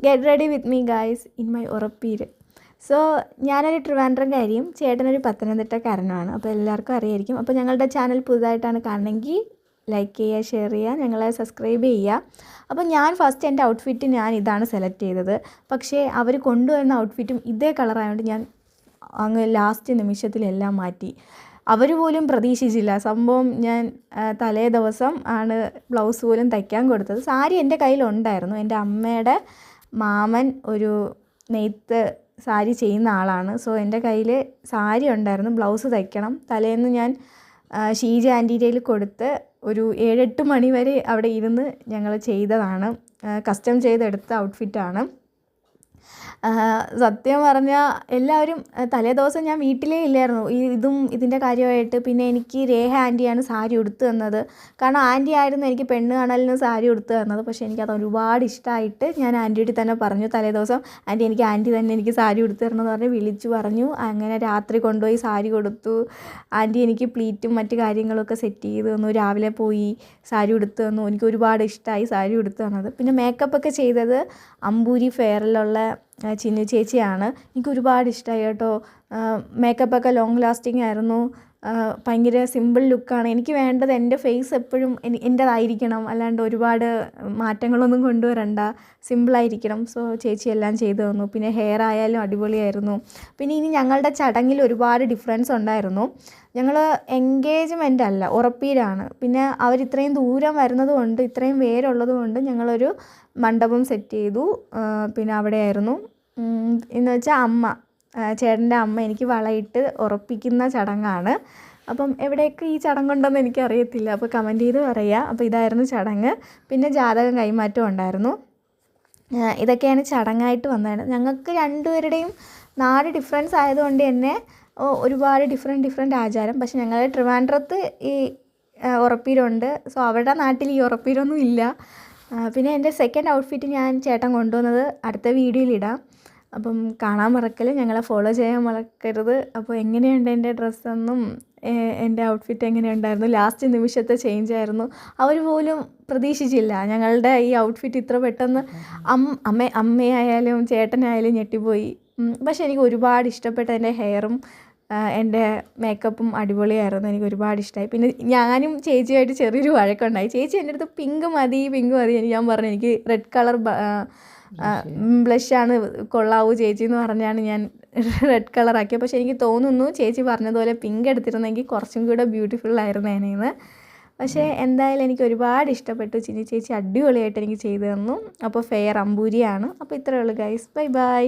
Get ready with me guys in my ഉറപ്പീര്. So ഞാനൊരു ട്രിവാൻഡ്രംകാരിയും ചേട്ടനൊരു പത്തനംതിട്ടക്കാരനുമാണ്. അപ്പോൾ എല്ലാവർക്കും അറിയായിരിക്കും. അപ്പോൾ ഞങ്ങളുടെ ചാനൽ പുതുതായിട്ടാണ് കാണണമെങ്കിൽ ലൈക്ക് ചെയ്യുക, ഷെയർ ചെയ്യുക, ഞങ്ങളെ സബ്സ്ക്രൈബ് ചെയ്യുക. അപ്പോൾ ഞാൻ ഫസ്റ്റ് എൻ്റെ ഔട്ട്ഫിറ്റ് ഞാൻ ഇതാണ് സെലക്ട് ചെയ്തത്. പക്ഷേ അവർ കൊണ്ടുവരുന്ന ഔട്ട്ഫിറ്റും ഇതേ കളറായതുകൊണ്ട് ഞാൻ അങ്ങ് ലാസ്റ്റ് നിമിഷത്തിലെല്ലാം മാറ്റി. അവർ പോലും പ്രതീക്ഷിച്ചില്ല സംഭവം. ഞാൻ തലേ ദിവസം ആണ് ബ്ലൗസ് പോലും തയ്ക്കാൻ കൊടുത്തത്. സാരി എൻ്റെ കയ്യിലുണ്ടായിരുന്നു. എൻ്റെ അമ്മയുടെ മാമൻ ഒരു നെയ്ത്ത് സാരി ചെയ്യുന്ന ആളാണ്. സോ എൻ്റെ കയ്യിൽ സാരി ഉണ്ടായിരുന്നു. ബ്ലൗസ് തയ്ക്കണം. തലേന്ന് ഞാൻ ഷീജ ആൻറ്റീൻ്റെ കയ്യിൽ കൊടുത്ത് ഒരു 7-8 മണി വരെ അവിടെ ഇരുന്ന് ഞങ്ങൾ ചെയ്തതാണ്. കസ്റ്റം ചെയ്തെടുത്ത ഔട്ട്ഫിറ്റാണ്. സത്യം പറഞ്ഞാൽ എല്ലാവരും തലേ ദിവസം ഞാൻ വീട്ടിലേ ഇല്ലായിരുന്നു ഇതിൻ്റെ കാര്യമായിട്ട്. പിന്നെ എനിക്ക് രേഖ ആൻറ്റിയാണ് സാരി ഉടുത്ത് തന്നത്. കാരണം ആൻറ്റി ആയിരുന്നു എനിക്ക് പെണ്ണ് കാണലിന് സാരി ഉടുത്ത് തന്നത്. പക്ഷേ എനിക്കത് ഒരുപാട് ഇഷ്ടമായിട്ട് ഞാൻ ആൻറ്റിയോട് തന്നെ പറഞ്ഞു തലേ ദിവസം, ആൻറ്റി തന്നെ എനിക്ക് സാരി ഉടുത്ത് തരണമെന്ന് പറഞ്ഞ് വിളിച്ചു പറഞ്ഞു. അങ്ങനെ രാത്രി കൊണ്ടുപോയി സാരി കൊടുത്തു. ആൻറ്റി എനിക്ക് പ്ലീറ്റും മറ്റു കാര്യങ്ങളൊക്കെ സെറ്റ് ചെയ്ത് തന്നു. രാവിലെ പോയി സാരി ഉടുത്ത് തന്നു. എനിക്ക് ഒരുപാട് ഇഷ്ടമായി സാരി ഉടുത്ത് തന്നത്. പിന്നെ മേക്കപ്പൊക്കെ ചെയ്തത് അമ്പൂരി ഫെയറിലുള്ള ചിന്നു ചേച്ചിയാണ്. എനിക്ക് ഒരുപാട് ഇഷ്ടമായി കേട്ടോ. മേക്കപ്പൊക്കെ ലോങ് ലാസ്റ്റിംഗ് ആയിരുന്നു. ഭയങ്കര സിമ്പിൾ ലുക്കാണ്. എനിക്ക് വേണ്ടത് എൻ്റെ ഫേസ് എപ്പോഴും എൻ്റേതായിരിക്കണം, അല്ലാണ്ട് ഒരുപാട് മാറ്റങ്ങളൊന്നും കൊണ്ടുവരണ്ട, സിമ്പിളായിരിക്കണം. സോ ചേച്ചി എല്ലാം ചെയ്തു തന്നു. പിന്നെ ഹെയർ ആയാലും അടിപൊളിയായിരുന്നു. പിന്നെ ഇനി ഞങ്ങളുടെ ചടങ്ങിൽ ഒരുപാട് ഡിഫറൻസ് ഉണ്ടായിരുന്നു. ഞങ്ങൾ എൻഗേജ്മെൻ്റ് അല്ല, ഉറപ്പീരാണ്. പിന്നെ അവരിത്രയും ദൂരം വരുന്നത് കൊണ്ട്, ഇത്രയും പേരുള്ളത് കൊണ്ട് ഞങ്ങളൊരു മണ്ഡപം സെറ്റ് ചെയ്തു. പിന്നെ അവിടെയായിരുന്നു എന്ന് വെച്ചാൽ ചേട്ടൻ്റെ അമ്മ എനിക്ക് വളയിട്ട് ഉറപ്പിക്കുന്ന ചടങ്ങാണ്. അപ്പം എവിടെയൊക്കെ ഈ ചടങ്ങുണ്ടെന്ന് എനിക്കറിയത്തില്ല. അപ്പോൾ കമൻറ്റ് ചെയ്ത് പറയുക. അപ്പോൾ ഇതായിരുന്നു ചടങ്ങ്. പിന്നെ ജാതകം കൈമാറ്റം ഉണ്ടായിരുന്നു. ഇതൊക്കെയാണ് ചടങ്ങായിട്ട് വന്നത്. ഞങ്ങൾക്ക് രണ്ടുപേരുടെയും നാട് ഡിഫറൻസ് ആയതുകൊണ്ട് തന്നെ ഒരുപാട് ഡിഫറെൻറ്റ് ആചാരം. പക്ഷെ ഞങ്ങളുടെ ട്രിവാൻഡ്രത്ത് ഈ ഉറപ്പീരുണ്ട്. സോ അവരുടെ നാട്ടിൽ ഈ ഉറപ്പീരൊന്നും ഇല്ല. പിന്നെ എൻ്റെ സെക്കൻഡ് ഔട്ട്ഫിറ്റ് ഞാൻ ചേട്ടൻ കൊണ്ടുവന്നത് അടുത്ത വീഡിയോയിലിടാം. അപ്പം കാണാൻ മറക്കല്, ഞങ്ങളെ ഫോളോ ചെയ്യാൻ മറക്കരുത്. അപ്പോൾ എങ്ങനെയുണ്ട് എൻ്റെ ഡ്രസ്സെന്നും എൻ്റെ ഔട്ട്ഫിറ്റ് എങ്ങനെയുണ്ടായിരുന്നു, ലാസ്റ്റ് നിമിഷത്തെ ചേഞ്ച് ആയിരുന്നു. അവർ പോലും പ്രതീക്ഷിച്ചില്ല ഞങ്ങളുടെ ഈ ഔട്ട്ഫിറ്റ് ഇത്ര പെട്ടെന്ന്. അമ്മയായാലും ചേട്ടനായാലും ഞെട്ടിപ്പോയി. പക്ഷെ എനിക്ക് ഒരുപാട് ഇഷ്ടപ്പെട്ട എൻ്റെ ഹെയറും എൻ്റെ മേക്കപ്പും അടിപൊളിയായിരുന്നു. എനിക്ക് ഒരുപാട് ഇഷ്ടമായി. പിന്നെ ഞാനും ചേച്ചിയുമായിട്ട് ചെറിയൊരു വഴക്കുണ്ടായി. ചേച്ചി എൻ്റെ അടുത്ത് പിങ്ക് മതി ഞാൻ പറഞ്ഞു എനിക്ക് റെഡ് കളർ ബ്ലഷാണ് കൊള്ളാവൂ ചേച്ചി എന്ന് പറഞ്ഞാണ് ഞാൻ റെഡ് കളറാക്കിയത്. പക്ഷേ എനിക്ക് തോന്നുന്നു ചേച്ചി പറഞ്ഞതുപോലെ പിങ്ക് എടുത്തിരുന്നെങ്കിൽ കുറച്ചും കൂടെ ബ്യൂട്ടിഫുൾ ആയിരുന്നേനെന്ന്. പക്ഷേ എന്തായാലും എനിക്ക് ഒരുപാട് ഇഷ്ടപ്പെട്ടു. ചിന്നി ചേച്ചി അടിപൊളിയായിട്ട് എനിക്ക് ചെയ്തു തന്നു. അപ്പോൾ ഫെയർ അമ്പൂരിയാണ്. അപ്പോൾ ഇത്രയേ ഉള്ളൂ ഗൈസ്. Bye bye.